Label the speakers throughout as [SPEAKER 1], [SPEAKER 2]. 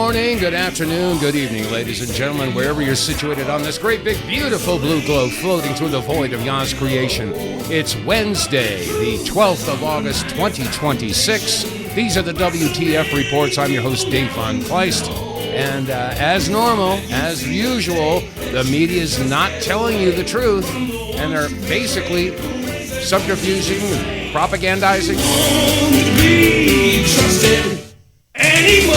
[SPEAKER 1] morning, good afternoon, good evening, ladies and gentlemen, wherever you're situated on this great, big, beautiful blue globe floating through the void of Yah's creation. It's Wednesday, the 12th of August, 2026. These are the WTF reports. I'm your host, Dave vonKleist. And as normal, as usual, the media is not telling you the truth, and they're basically subterfuging and propagandizing.
[SPEAKER 2] Won't be trusted anymore.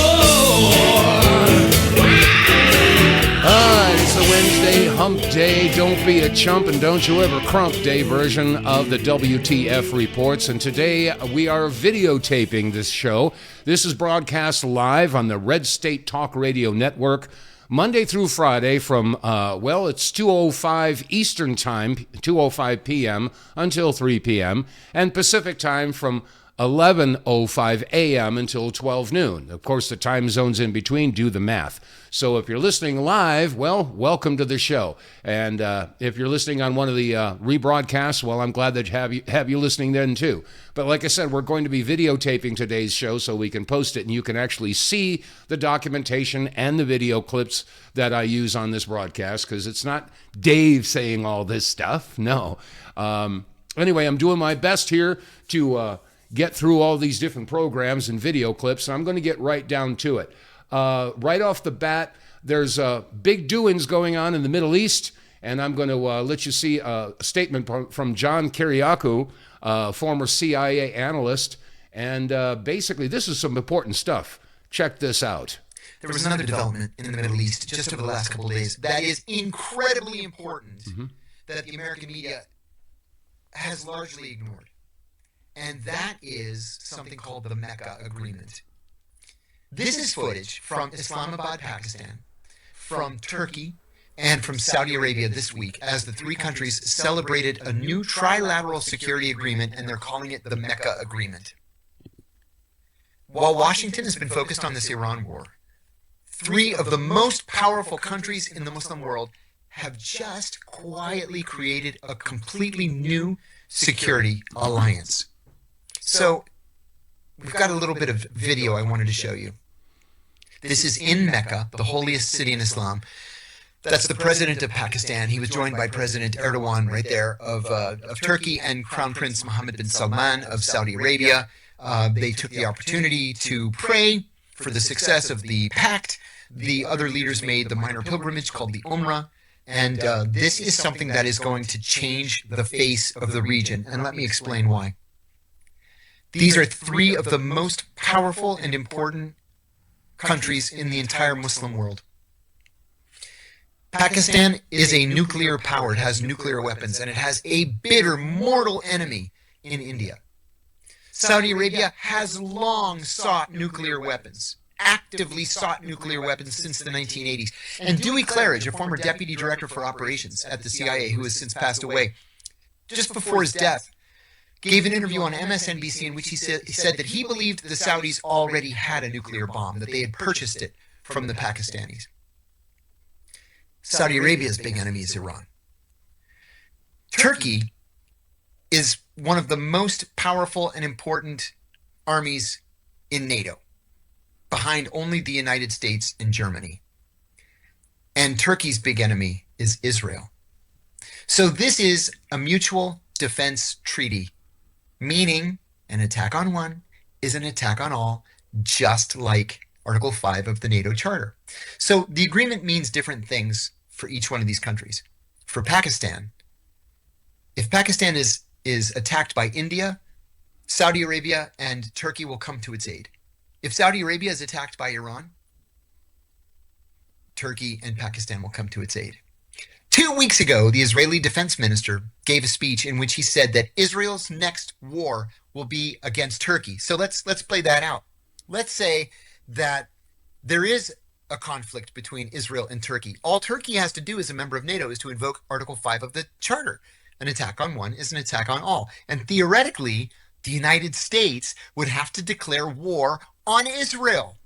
[SPEAKER 1] Alright, it's the Wednesday hump day, don't be a chump and don't you ever crump day version of the WTF reports. And today we are videotaping this show. This is broadcast live on the RedStateTalkRadio network, Monday through Friday from, it's 2:05 Eastern Time, 2:05 p.m. until 3 p.m., and Pacific Time from 11:05 a.m. until 12 noon. Of course, the time zones in between do the math. So if you're listening live, well, welcome to the show. And if you're listening on one of the rebroadcasts, well, I'm glad that have you listening then too. But like I said, we're going to be videotaping today's show so we can post it and you can actually see the documentation and the video clips that I use on this broadcast, because it's not Dave saying all this stuff. No. Anyway, I'm doing my best here to get through all these different programs and video clips. So I'm going to get right down to it. Right off the bat, there's big doings going on in the Middle East, and I'm going to let you see a statement from John Kiriakou, former CIA analyst, and basically this is some important stuff. Check this out.
[SPEAKER 3] There was another development in the Middle East just over the last couple of days that is incredibly important that the American media has largely ignored. And that is something called the Mecca Agreement. This is footage from Islamabad, Pakistan, from Turkey, and from Saudi Arabia this week as the three countries celebrated a new trilateral security agreement, and they're calling it the Mecca Agreement. While Washington has been focused on this Iran war, three of the most powerful countries in the Muslim world have just quietly created a completely new security alliance. So, we've got a little bit of video I wanted to show you. This is in Mecca, the holiest city in Islam. That's the president of Pakistan. He was joined by President Erdogan right there of Turkey and Crown Prince Mohammed bin Salman of Saudi Arabia. They took the opportunity to pray for the success of the pact. The other leaders made the minor pilgrimage called the Umrah. And this is something that is going to change the face of the region. And let me explain why. These are three of the most powerful and important countries in the entire Muslim world. Pakistan is a nuclear power. It has nuclear weapons, and it has a bitter, mortal enemy in India. Saudi Arabia has long sought nuclear weapons, actively sought nuclear weapons since the 1980s. And Dewey Claridge, a former deputy director for operations at the CIA, who has since passed away, just before his death, gave an interview on MSNBC in which he said that he believed the Saudis already had a nuclear bomb, that they had purchased it from the Pakistanis. Saudi Arabia's big enemy is Iran. Turkey is one of the most powerful and important armies in NATO, behind only the United States and Germany. And Turkey's big enemy is Israel. So this is a mutual defense treaty, meaning an attack on one is an attack on all, just like Article 5 of the NATO Charter. So the agreement means different things for each one of these countries. For Pakistan, if Pakistan is attacked by India, Saudi Arabia and Turkey will come to its aid. If Saudi Arabia is attacked by Iran, Turkey and Pakistan will come to its aid. 2 weeks ago, the Israeli defense minister gave a speech in which he said that Israel's next war will be against Turkey. So let's play that out. Let's say that there is a conflict between Israel and Turkey. All Turkey has to do as a member of NATO is to invoke Article 5 of the Charter. An attack on one is an attack on all. And theoretically, the United States would have to declare war on Israel.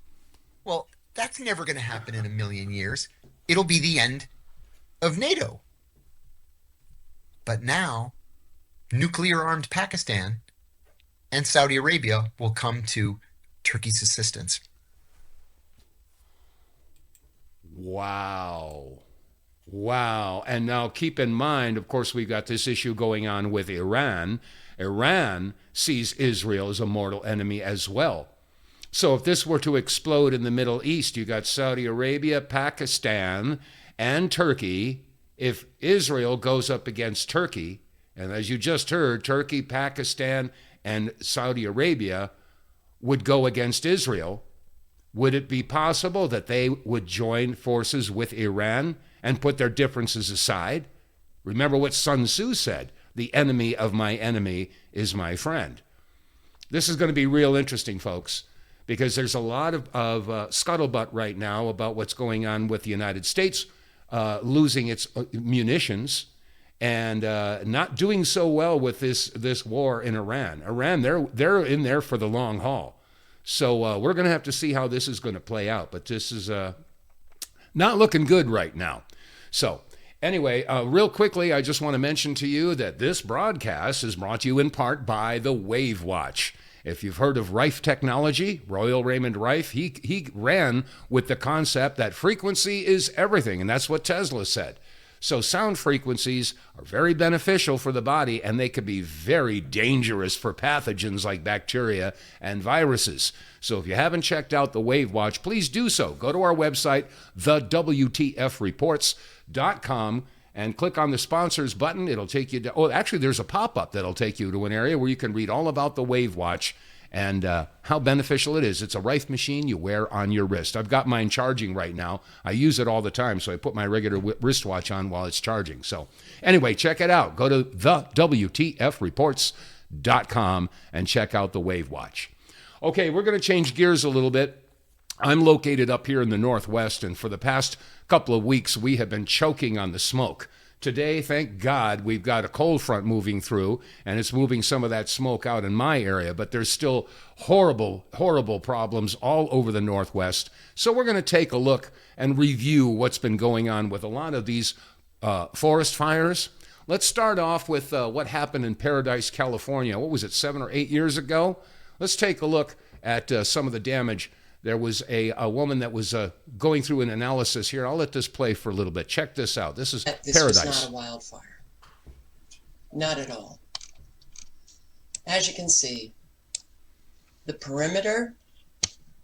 [SPEAKER 3] Well, that's never going to happen in a million years. It'll be the end of NATO. But now, nuclear-armed Pakistan and Saudi Arabia will come to Turkey's assistance.
[SPEAKER 1] Wow. Wow. And now keep in mind, of course, we've got this issue going on with Iran. Iran sees Israel as a mortal enemy as well. So if this were to explode in the Middle East, you got Saudi Arabia, Pakistan, and Turkey. If Israel goes up against Turkey, and as you just heard, Turkey, Pakistan, and Saudi Arabia would go against Israel, would it be possible that they would join forces with Iran and put their differences aside? Remember what Sun Tzu said, the enemy of my enemy is my friend. This is going to be real interesting, folks, because there's a lot of scuttlebutt right now about what's going on with the United States losing its munitions and not doing so well with this war in Iran. Iran, they're in there for the long haul. So we're going to have to see how this is going to play out. But this is not looking good right now. So anyway, real quickly, I just want to mention to you that this broadcast is brought to you in part by the Wave Watch. If you've heard of Rife Technology, Royal Raymond Rife, he ran with the concept that frequency is everything, and that's what Tesla said. So sound frequencies are very beneficial for the body, and they can be very dangerous for pathogens like bacteria and viruses. So if you haven't checked out the Wave Watch, please do so. Go to our website, TheWTFReports.com, and click on the sponsors button. It'll take you to, actually, there's a pop-up that'll take you to an area where you can read all about the Wave Watch and how beneficial it is. It's a Rife machine you wear on your wrist. I've got mine charging right now. I use it all the time, so I put my regular wristwatch on while it's charging. So anyway, check it out. Go to TheWTFReports.com and check out the Wave Watch. Okay, we're going to change gears a little bit. I'm located up here in the Northwest, and for the past couple of weeks, we have been choking on the smoke. Today, thank God, we've got a cold front moving through, and it's moving some of that smoke out in my area, but there's still horrible, horrible problems all over the Northwest. So we're going to take a look and review what's been going on with a lot of these forest fires. Let's start off with what happened in Paradise, California. What was it, 7 or 8 years ago? Let's take a look at some of the damage. There was a woman that was going through an analysis here. I'll let this play for a little bit. Check this out. This is Paradise.
[SPEAKER 4] This was not a wildfire. Not at all. As you can see, the perimeter,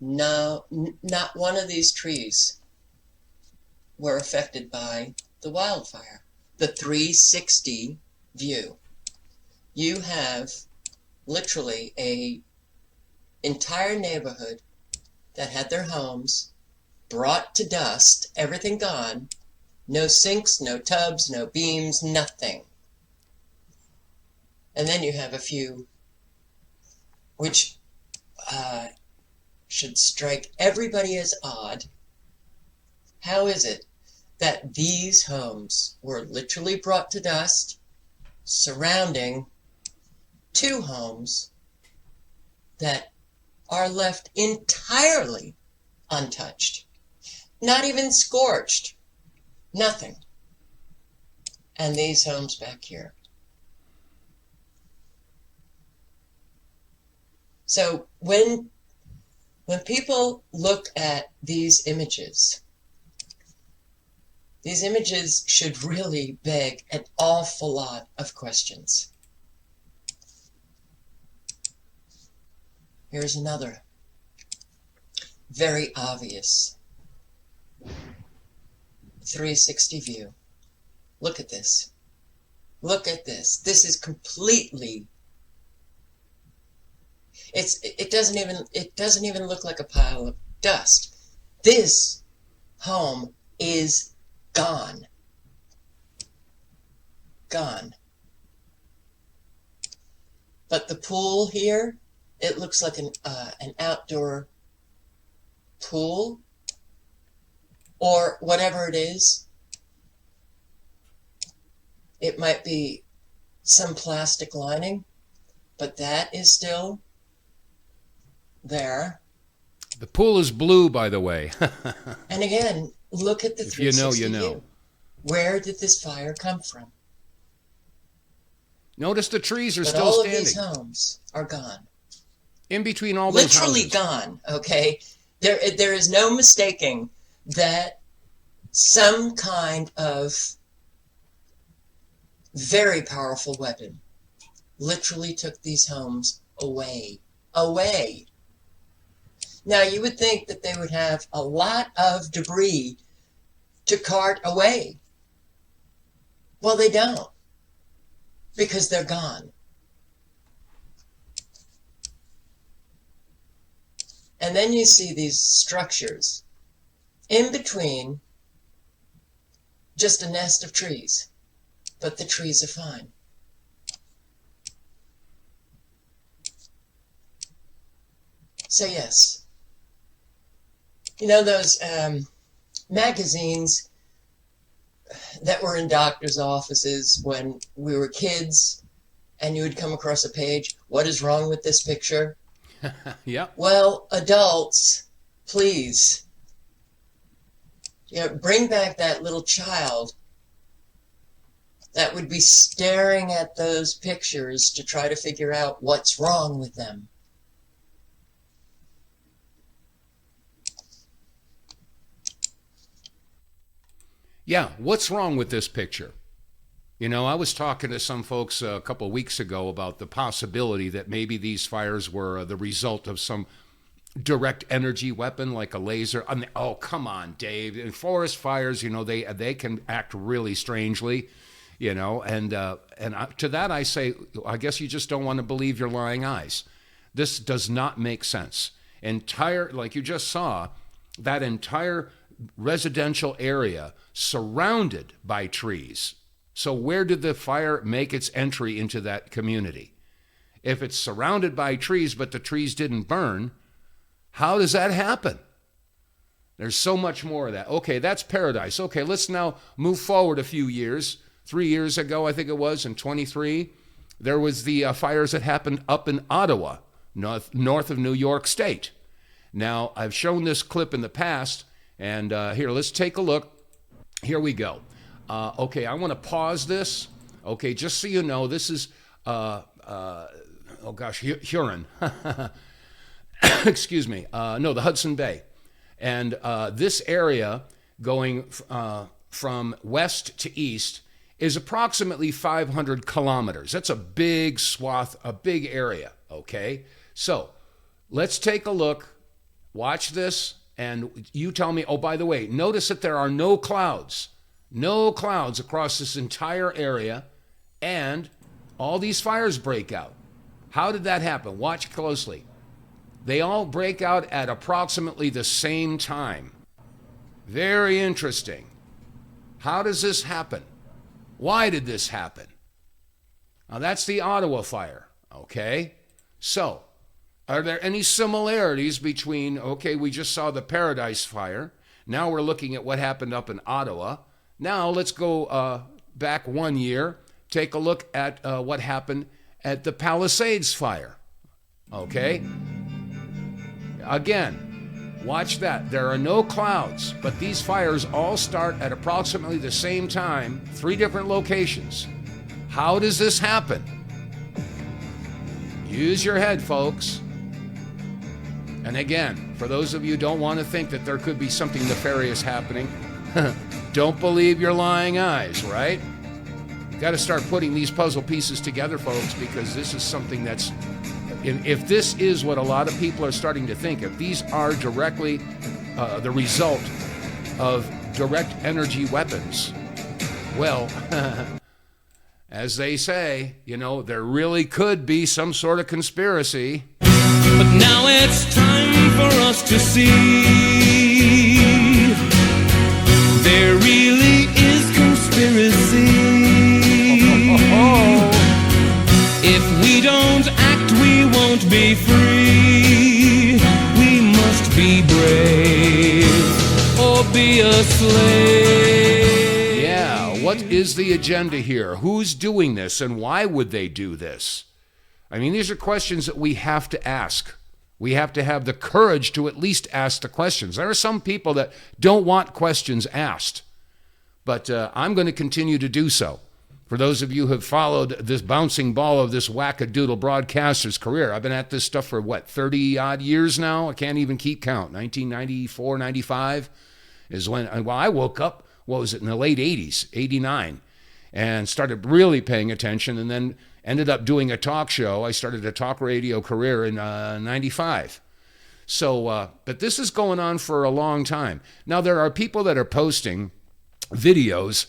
[SPEAKER 4] no, not one of these trees were affected by the wildfire. The 360 view. You have literally a entire neighborhood that had their homes brought to dust, everything gone, no sinks, no tubs, no beams, nothing. And then you have a few which should strike everybody as odd. How is it that these homes were literally brought to dust surrounding two homes that are left entirely untouched, not even scorched, nothing. And these homes back here. So when people look at these images should really beg an awful lot of questions. Here's another very obvious 360 view. Look at this. Look at this. This is completely. It doesn't even look like a pile of dust. This home is gone. Gone. But the pool here, it looks like an outdoor pool or whatever it is. It might be some plastic lining, but that is still there.
[SPEAKER 1] The pool is blue, by the way.
[SPEAKER 4] And again, look at the 360
[SPEAKER 1] If you know, you know.
[SPEAKER 4] view. Where did this fire come from?
[SPEAKER 1] Notice the trees are
[SPEAKER 4] But
[SPEAKER 1] still
[SPEAKER 4] all
[SPEAKER 1] standing.
[SPEAKER 4] of these homes are gone.
[SPEAKER 1] In between all those
[SPEAKER 4] Literally
[SPEAKER 1] houses.
[SPEAKER 4] gone, okay? There is no mistaking that some kind of very powerful weapon literally took these homes away. Away. Now, you would think that they would have a lot of debris to cart away. Well, they don't, because they're gone. And then you see these structures in between just a nest of trees, but the trees are fine. So yes, you know those magazines that were in doctors' offices when we were kids, and you would come across a page, what is wrong with this picture?
[SPEAKER 1] Yep.
[SPEAKER 4] Well, adults, please, bring back that little child that would be staring at those pictures to try to figure out what's wrong with them.
[SPEAKER 1] Yeah, what's wrong with this picture? You know, I was talking to some folks a couple of weeks ago about the possibility that maybe these fires were the result of some direct energy weapon like a laser. I mean, oh, come on, Dave. In forest fires, you know, they can act really strangely, you know, and to that I say, I guess you just don't want to believe your lying eyes. This does not make sense. Like you just saw, that entire residential area surrounded by trees. So where did the fire make its entry into that community? If it's surrounded by trees, but the trees didn't burn, how does that happen? There's so much more of that. Okay, that's paradise. Okay, let's now move forward a few years. 3 years ago, I think it was, in 23, there was the fires that happened up in Ottawa, north of New York State. Now, I've shown this clip in the past, and here, let's take a look. Here we go. Okay, I want to pause this. Okay, just so you know, this is, Huron. Excuse me. No, the Hudson Bay. And this area going from west to east is approximately 500 kilometers. That's a big swath, a big area, okay? So let's take a look. Watch this, and you tell me, oh, by the way, notice that there are no clouds across this entire area, and all these fires break out. How did that happen? Watch closely. They all break out at approximately the same time. Very interesting. How does this happen? Why did this happen? Now, that's the Ottawa fire, okay? So, are there any similarities between, okay, we just saw the Paradise fire. Now we're looking at what happened up in Ottawa. Now let's go back 1 year, take a look at what happened at the Palisades fire, okay? Again, watch that. There are no clouds, but these fires all start at approximately the same time, 3 different locations. How does this happen? Use your head, folks. And again, for those of you who don't want to think that there could be something nefarious happening, don't believe your lying eyes, right? Got to start putting these puzzle pieces together, folks, because this is something that's, if this is what a lot of people are starting to think, if these are directly the result of direct energy weapons, well, as they say, you know, there really could be some sort of conspiracy.
[SPEAKER 2] But now it's time for us to see there really is conspiracy. If we don't act, we won't be free. We must be brave or be a slave.
[SPEAKER 1] Yeah, what is the agenda here? Who's doing this, and why would they do this? I mean, these are questions that we have to ask. We have to have the courage to at least ask the questions. There are some people that don't want questions asked, but I'm going to continue to do so. For those of you who have followed this bouncing ball of this wackadoodle broadcaster's career, I've been at this stuff for, 30-odd years now? I can't even keep count. 1994, 95. is when, well, I woke up, what was it, in the late 80s, 89, and started really paying attention, and then ended up doing a talk show. I started a talk radio career in 95. So, but this is going on for a long time. Now, there are people that are posting videos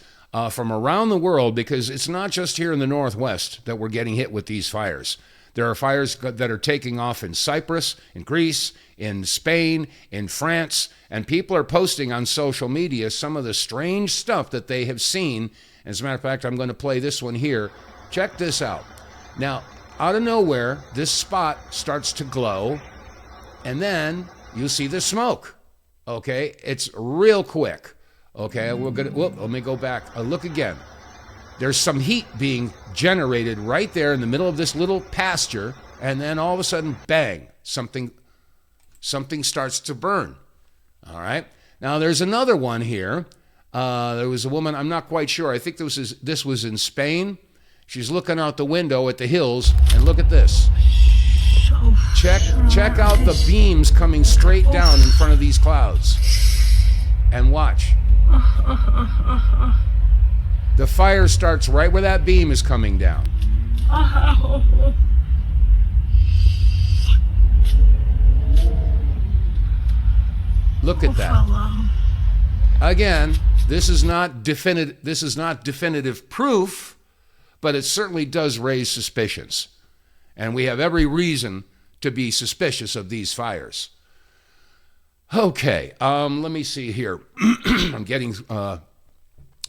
[SPEAKER 1] from around the world, because it's not just here in the Northwest that we're getting hit with these fires. There are fires that are taking off in Cyprus, in Greece, in Spain, in France, and people are posting on social media some of the strange stuff that they have seen. As a matter of fact, I'm going to play this one here. Check this out. Now, out of nowhere, this spot starts to glow, and then you see the smoke. Okay, it's real quick. Okay, let me go back. Look again. There's some heat being generated right there in the middle of this little pasture, and then all of a sudden, bang, something starts to burn. All right. Now, there's another one here. There was a woman, I'm not quite sure. I think this was in Spain. She's looking out the window at the hills, and look at this. Check out the beams coming straight down in front of these clouds. And watch. The fire starts right where that beam is coming down. Look at that. Again, this is not definitive proof, but it certainly does raise suspicions. And we have every reason to be suspicious of these fires. Okay, let me see here. I'm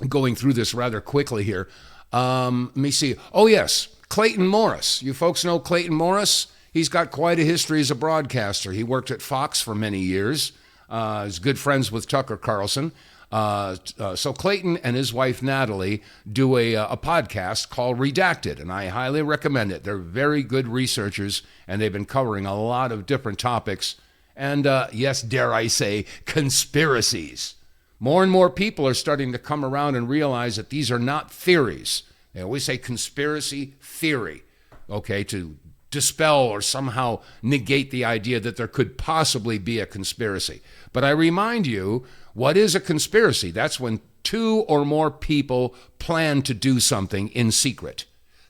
[SPEAKER 1] going through this rather quickly here. Let me see. Oh, yes, Clayton Morris. You folks know Clayton Morris? He's got quite a history as a broadcaster. He worked at Fox for many years. He's good friends with Tucker Carlson. So Clayton and his wife, Natalie, do a podcast called Redacted, and I highly recommend it. They're very good researchers, and they've been covering a lot of different topics. And yes, dare I say, conspiracies. More and more people are starting to come around and realize that these are not theories. They always say conspiracy theory, okay, to dispel or somehow negate the idea that there could possibly be a conspiracy. But I remind you, what is a conspiracy? That's when two or more people plan to do something in secret.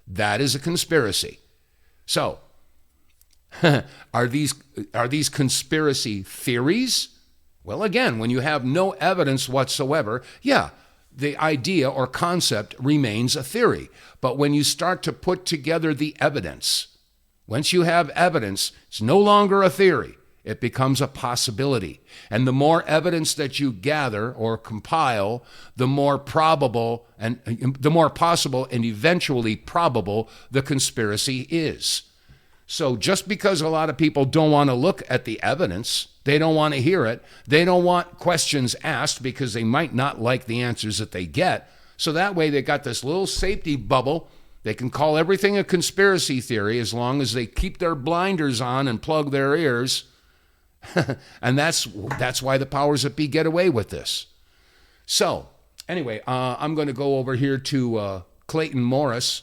[SPEAKER 1] That is a conspiracy. So, are these conspiracy theories? Well, again, when you have no evidence whatsoever, yeah, the idea or concept remains a theory. But when you start to put together the evidence, once you have evidence, it's no longer a theory. It becomes a possibility. And the more evidence that you gather or compile, the more probable and the more possible and eventually probable the conspiracy is. So just because a lot of people don't want to look at the evidence, they don't want to hear it, they don't want questions asked because they might not like the answers that they get. So that way they got this little safety bubble. They can call everything a conspiracy theory as long as they keep their blinders on and plug their ears. And that's why the powers that be get away with this. So anyway, I'm going to go over here to Clayton Morris.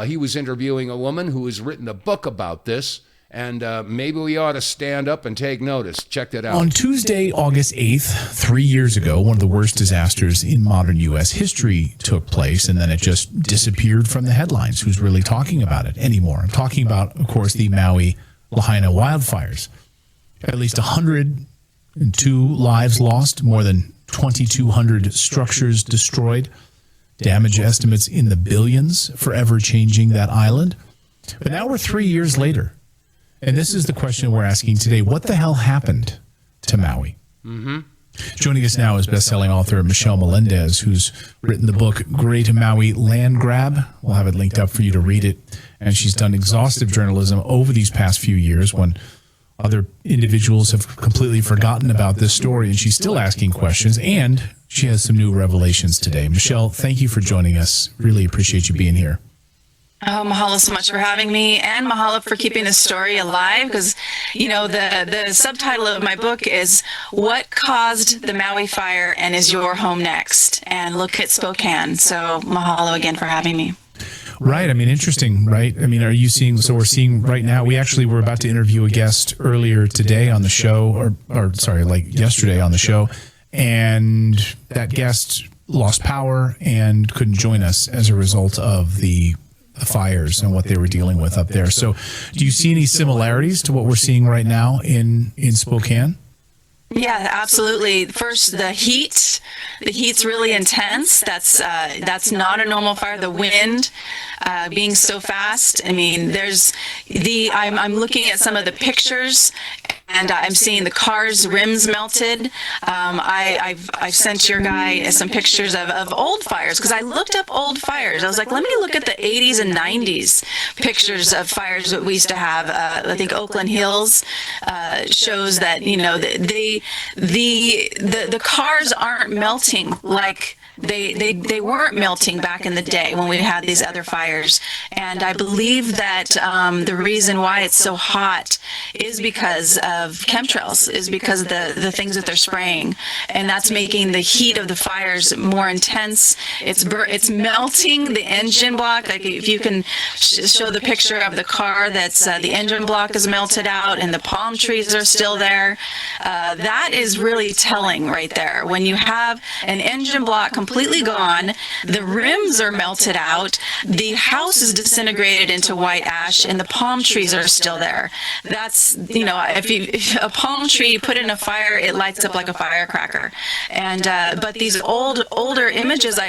[SPEAKER 1] He was interviewing a woman who has written a book about this, and maybe we ought to stand up and take notice. Check that out.
[SPEAKER 5] On Tuesday, August 8th, 3 years ago, one of the worst disasters in modern U.S. history took place, and then it just disappeared from the headlines. Who's really talking about it anymore? I'm talking about, of course, the Maui Lahaina wildfires. At least 102 lives lost, more than 2,200 structures destroyed, damage estimates in the billions, forever changing that island. But now we're 3 years later, and this is the question we're asking today. What the hell happened to Maui? Mm-hmm. Joining us now is best-selling author Michelle Melendez, who's written the book Great Maui Land Grab. We'll have it linked up for you to read it. And she's done exhaustive journalism over these past few years when other individuals have completely forgotten about this story, and she's still asking questions, and she has some new revelations today. Michelle, thank you for joining us. Really appreciate you being here.
[SPEAKER 6] Oh, mahalo so much for having me, and mahalo for keeping the story alive, because, you know, the subtitle of my book is What Caused the Maui Fire and Is Your Home Next? And look at Spokane. So mahalo again for having me.
[SPEAKER 5] Right. I mean, interesting, right? I mean, are you seeing, so we're seeing right now, we actually were about to interview a guest earlier today on the show, or sorry, like yesterday on the show, and that guest lost power and couldn't join us as a result of the fires and what they were dealing with up there. So do you see any similarities to what we're seeing right now in Spokane?
[SPEAKER 6] Yeah, absolutely. First, the heat. The heat's really intense. That's not a normal fire. The wind being so fast. I mean, I'm looking at some of the pictures, and I'm seeing the car's rims melted. I've sent your guy some pictures of old fires, because I looked up old fires. I was like, let me look at the 80s and 90s pictures of fires that we used to have. I think Oakland Hills shows that, the cars aren't melting like they weren't melting back in the day when we had these other fires. And I believe that the reason why it's so hot is because of chemtrails, is because of the things that they're spraying. And that's making the heat of the fires more intense. It's melting the engine block. Like if you can show the picture of the car, that's the engine block is melted out and the palm trees are still there. That is really telling right there. When you have an engine block completely gone, the rims are melted out, the house is disintegrated into white ash, and the palm trees are still there. That's, if a palm tree put in a fire, it lights up like a firecracker. And but these older images,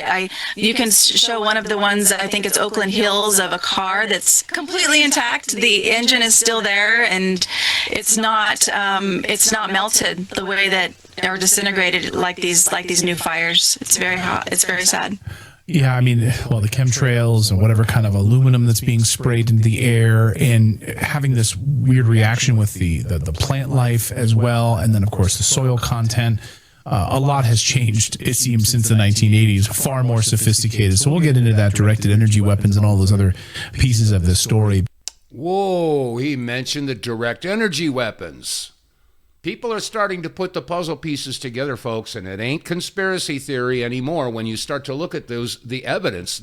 [SPEAKER 6] you can show one of the ones, I think it's Oakland Hills, of a car that's completely intact. The engine is still there, and it's not melted the way that or disintegrated like these new fires. It's very hot. It's very sad.
[SPEAKER 5] Yeah, I mean, the chemtrails and whatever kind of aluminum that's being sprayed into the air, and having this weird reaction with the plant life as well, and then of course the soil content. A lot has changed, it seems, since the 1980s, far more sophisticated. So we'll get into that, directed energy weapons and all those other pieces of this story.
[SPEAKER 1] Whoa, he mentioned the direct energy weapons. People are starting to put the puzzle pieces together, folks, and it ain't conspiracy theory anymore when you start to look at the evidence.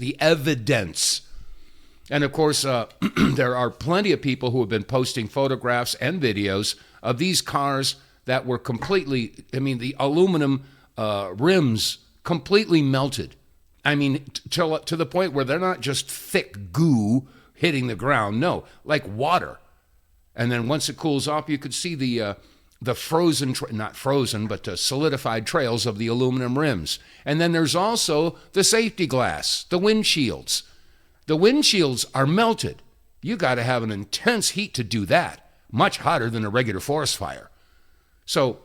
[SPEAKER 1] And of course, there are plenty of people who have been posting photographs and videos of these cars that were completely, the aluminum rims completely melted. I mean, to the point where they're not just thick goo hitting the ground, no, like water. And then once it cools off, you could see the frozen, not frozen, but solidified trails of the aluminum rims. And then there's also the safety glass, the windshields. The windshields are melted. You got to have an intense heat to do that, much hotter than a regular forest fire. So,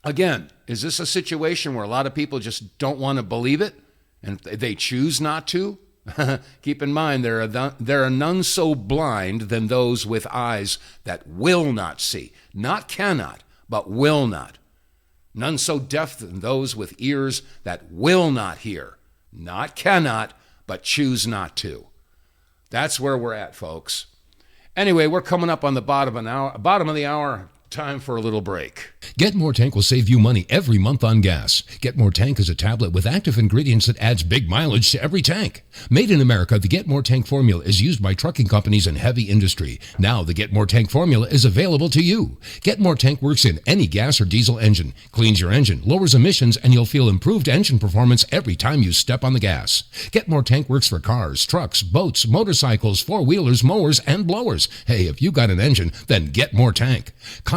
[SPEAKER 1] again, is this a situation where a lot of people just don't want to believe it and they choose not to? Keep in mind, there are none so blind than those with eyes that will not see. Not cannot, but will not. None so deaf than those with ears that will not hear. Not cannot, but choose not to. That's where we're at, folks. Anyway, we're coming up on the bottom of the hour. Time for a little break.
[SPEAKER 7] Get More Tank will save you money every month on gas. Get More Tank is a tablet with active ingredients that adds big mileage to every tank. Made in America, the Get More Tank formula is used by trucking companies and heavy industry. Now the Get More Tank formula is available to you. Get More Tank works in any gas or diesel engine, cleans your engine, lowers emissions, and you'll feel improved engine performance every time you step on the gas. Get More Tank works for cars, trucks, boats, motorcycles, four-wheelers, mowers, and blowers. Hey, if you got an engine, then Get More Tank.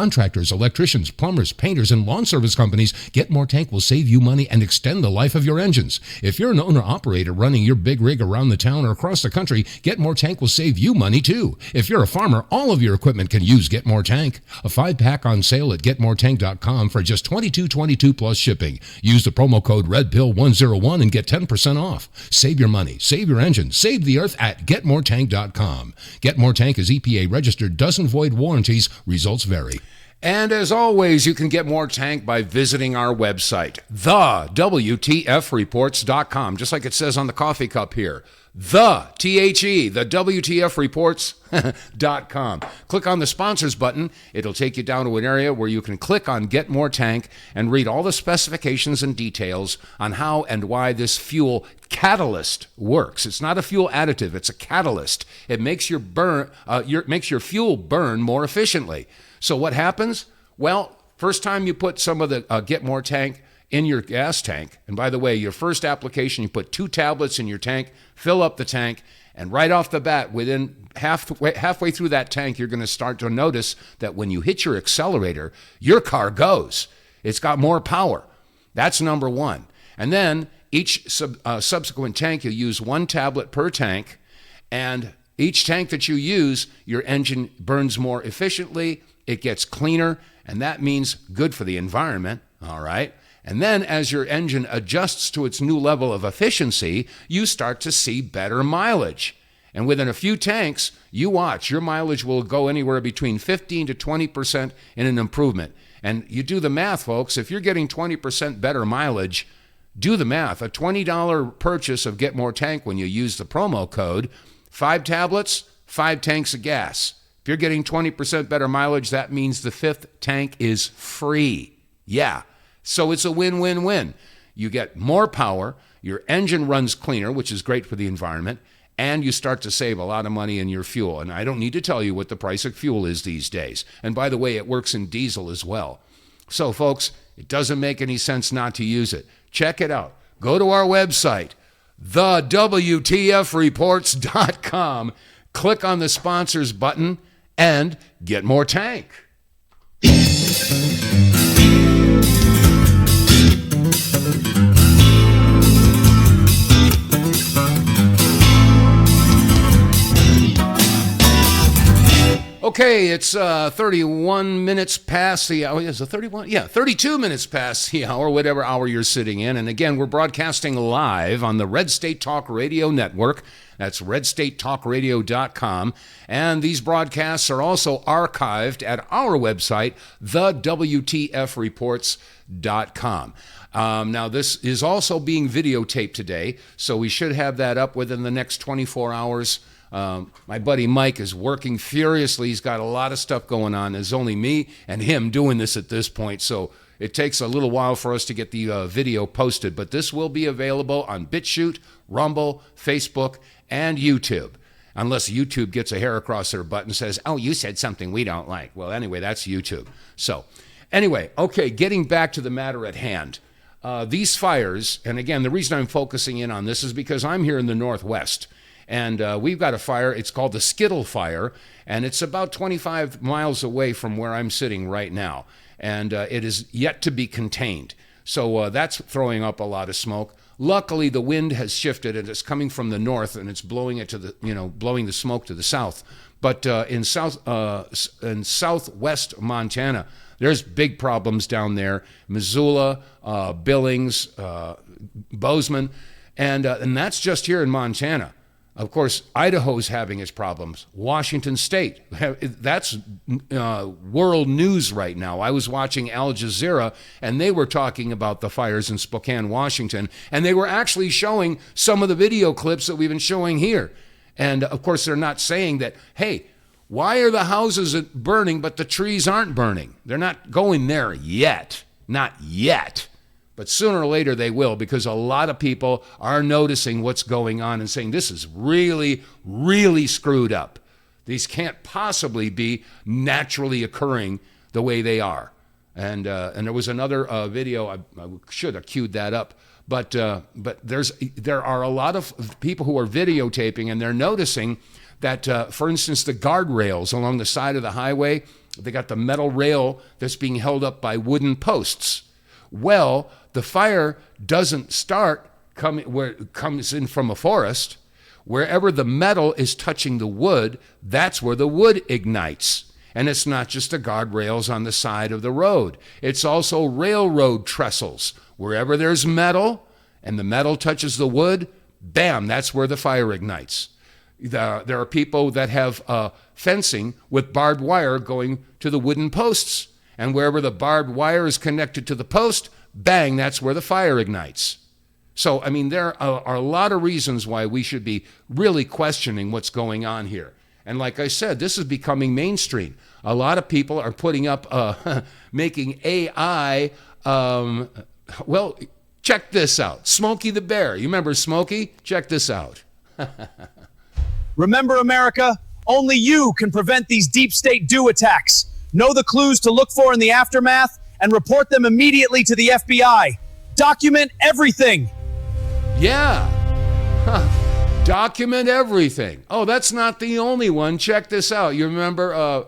[SPEAKER 7] Contractors, electricians, plumbers, painters, and lawn service companies, Get More Tank will save you money and extend the life of your engines. If you're an owner-operator running your big rig around the town or across the country, Get More Tank will save you money too. If you're a farmer, all of your equipment can use Get More Tank. A 5-pack on sale at GetMoreTank.com for just $22.22 plus shipping. Use the promo code REDPILL101 and get 10% off. Save your money, save your engine, save the earth at GetMoreTank.com. Get More Tank is EPA registered, doesn't void warranties, results vary.
[SPEAKER 1] And as always, you can get more Tank by visiting our website, TheWTFReports.com, just like it says on the coffee cup here. The TheWTFReports.com. Click on the sponsors button. It'll take you down to an area where you can click on Get More Tank and read all the specifications and details on how and why this fuel catalyst works. It's not a fuel additive, it's a catalyst. It makes your fuel burn more efficiently. So what happens? Well, first time you put some of the Get More Tank in your gas tank. And by the way, your first application, you put 2 tablets in your tank, fill up the tank, and right off the bat, within halfway through that tank, you're going to start to notice that when you hit your accelerator, your car goes. It's got more power. That's number one. And then each subsequent tank, you use 1 tablet per tank, and each tank that you use, your engine burns more efficiently, it gets cleaner, and that means good for the environment, all right? And then as your engine adjusts to its new level of efficiency, you start to see better mileage. And within a few tanks, you watch, your mileage will go anywhere between 15 to 20% in an improvement. And you do the math, folks. If you're getting 20% better mileage, do the math. A $20 purchase of Get More Tank when you use the promo code, 5 tablets, 5 tanks of gas. If you're getting 20% better mileage, that means the 5th tank is free. Yeah. So it's a win-win-win. You get more power, your engine runs cleaner, which is great for the environment, and you start to save a lot of money in your fuel. And I don't need to tell you what the price of fuel is these days. And by the way, it works in diesel as well. So folks, it doesn't make any sense not to use it. Check it out. Go to our website, TheWTFReports.com. Click on the sponsors button and get more tank. Okay, it's 31 minutes past the hour. Is it 31? Yeah, 32 minutes past the hour, whatever hour you're sitting in. And again, we're broadcasting live on the Red State Talk Radio Network. That's RedStateTalkRadio.com. And these broadcasts are also archived at our website, TheWTFReports.com. Now, this is also being videotaped today, so we should have that up within the next 24 hours. My buddy Mike is working furiously. He's got a lot of stuff going on. There's only me and him doing this at this point, so it takes a little while for us to get the video posted. But this will be available on BitChute, Rumble, Facebook, and YouTube. Unless YouTube gets a hair across their butt and says, oh, you said something we don't like. Well, anyway, that's YouTube. So, anyway, okay, getting back to the matter at hand. These fires, and again, the reason I'm focusing in on this is because I'm here in the Northwest. And we've got a fire. It's called the Skittle Fire, and it's about 25 miles away from where I'm sitting right now. And it is yet to be contained. So that's throwing up a lot of smoke. Luckily, the wind has shifted, and it's coming from the north, and it's blowing it to the, blowing the smoke to the south. But in southwest Montana, there's big problems down there. Missoula, Billings, Bozeman, and that's just here in Montana. Of course, Idaho's having its problems. Washington State, that's world news right now. I was watching Al Jazeera, and they were talking about the fires in Spokane, Washington, and they were actually showing some of the video clips that we've been showing here. And, of course, they're not saying that, hey, why are the houses burning but the trees aren't burning? They're not going there yet. Not yet. But sooner or later they will, because a lot of people are noticing what's going on and saying, this is really, really screwed up. These can't possibly be naturally occurring the way they are. And there was another video, I should have queued that up, but there are a lot of people who are videotaping, and they're noticing that, for instance, the guardrails along the side of the highway, they got the metal rail that's being held up by wooden posts. Well, the fire doesn't start where it comes in from a forest. Wherever the metal is touching the wood, that's where the wood ignites. And it's not just the guardrails on the side of the road. It's also railroad trestles. Wherever there's metal and the metal touches the wood, bam, that's where the fire ignites. There are people that have fencing with barbed wire going to the wooden posts. And wherever the barbed wire is connected to the post, bang, that's where the fire ignites. So, I mean, there are a lot of reasons why we should be really questioning what's going on here. And like I said, this is becoming mainstream. A lot of people are putting up, making AI, well, check this out. Smokey the Bear. You remember Smokey? Check this out.
[SPEAKER 8] Remember, America, only you can prevent these deep state DO attacks. Know the clues to look for in the aftermath and report them immediately to the FBI. Document everything.
[SPEAKER 1] Yeah. Huh. Document everything. Oh, that's not the only one. Check this out. You remember,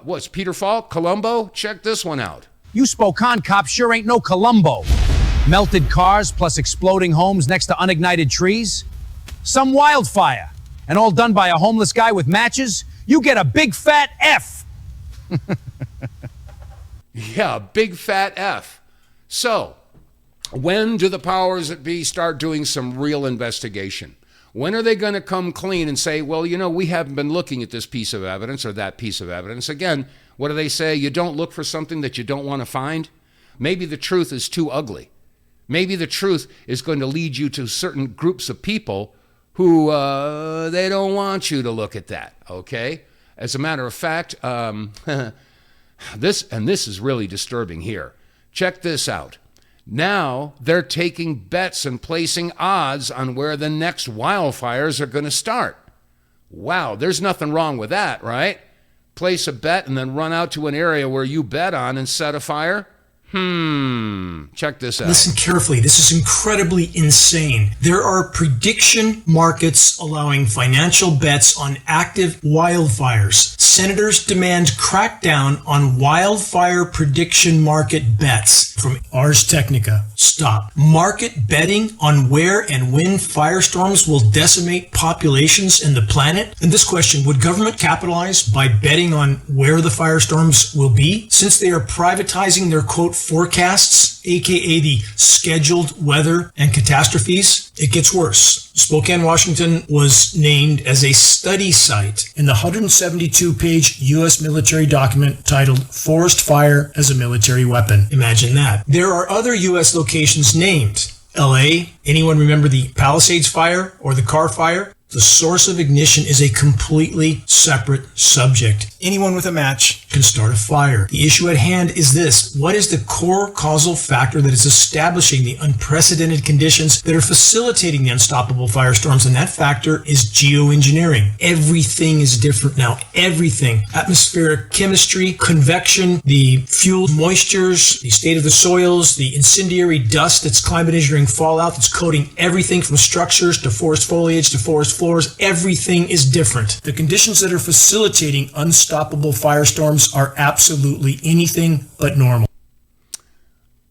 [SPEAKER 1] what's Peter Falk, Columbo? Check this one out.
[SPEAKER 8] You Spokane cops sure ain't no Columbo. Melted cars plus exploding homes next to unignited trees. Some wildfire. And all done by a homeless guy with matches. You get a big fat F.
[SPEAKER 1] Yeah, big fat F. So, when do the powers that be start doing some real investigation? When are they going to come clean and say, well, we haven't been looking at this piece of evidence or that piece of evidence? Again, what do they say? You don't look for something that you don't want to find? Maybe the truth is too ugly. Maybe the truth is going to lead you to certain groups of people who they don't want you to look at that, okay? As a matter of fact, this is really disturbing here. Check this out. Now they're taking bets and placing odds on where the next wildfires are going to start. Wow, there's nothing wrong with that, right? Place a bet and then run out to an area where you bet on and set a fire? Check this out.
[SPEAKER 9] Listen carefully. This is incredibly insane. There are prediction markets allowing financial bets on active wildfires. Senators demand crackdown on wildfire prediction market bets. From Ars Technica. Stop. Market betting on where and when firestorms will decimate populations in the planet? And this question, would government capitalize by betting on where the firestorms will be? Since they are privatizing their, quote, forecasts, aka the scheduled weather and catastrophes, it gets worse. Spokane, Washington was named as a study site in the 172-page U.S. military document titled Forest Fire as a Military Weapon. Imagine that. There are other U.S. locations named. L.A., anyone remember the Palisades fire or the Carr fire? The source of ignition is a completely separate subject. Anyone with a match can start a fire. The issue at hand is this. What is the core causal factor that is establishing the unprecedented conditions that are facilitating the unstoppable firestorms? And that factor is geoengineering. Everything is different now. Everything. Atmospheric chemistry, convection, the fuel moistures, the state of the soils, the incendiary dust that's climate engineering fallout that's coating everything from structures to forest foliage to forest floors. Everything is different. The conditions that are facilitating unstoppable firestorms are absolutely anything but normal.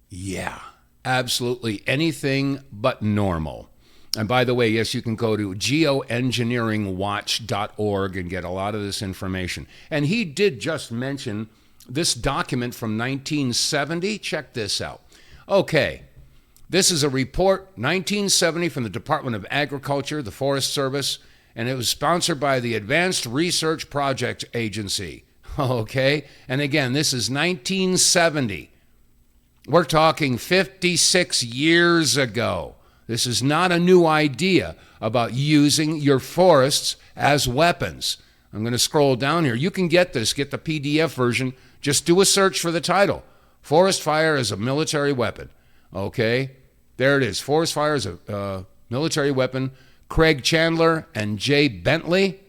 [SPEAKER 1] Yeah, absolutely anything but normal. And by the way, yes, you can go to geoengineeringwatch.org and get a lot of this information. And he did just mention this document from 1970. Check this out. Okay. This is a report, 1970, from the Department of Agriculture, the Forest Service, and it was sponsored by the Advanced Research Project Agency. Okay? And again, this is 1970. We're talking 56 years ago. This is not a new idea about using your forests as weapons. I'm going to scroll down here. You can get this, get the PDF version. Just do a search for the title, Forest Fire as a Military Weapon. Okay, there it is. Forest fire is a military weapon. Craig Chandler and Jay Bentley,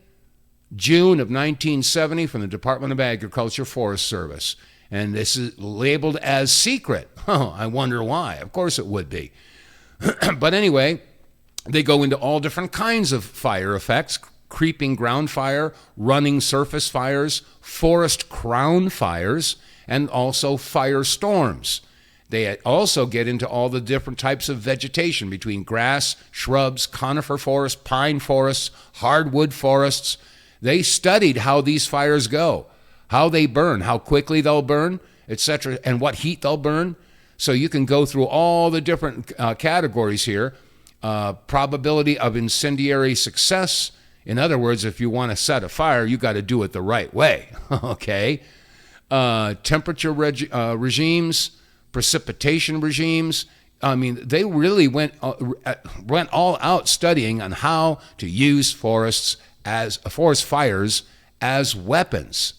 [SPEAKER 1] June of 1970, from the Department of Agriculture, Forest Service. And this is labeled as secret. Oh, I wonder why. Of course it would be. But anyway, they go into all different kinds of fire effects: creeping ground fire, running surface fires, forest crown fires, and also firestorms. They also get into all the different types of vegetation between grass, shrubs, conifer forests, pine forests, hardwood forests. They studied how these fires go, how they burn, how quickly they'll burn, etc., and what heat they'll burn. So you can go through all the different categories here. Probability of incendiary success. In other words, if you want to set a fire, you got to do it the right way. Okay. Temperature regimes, precipitation regimes. I mean, they really went all out studying on how to use forest fires as weapons.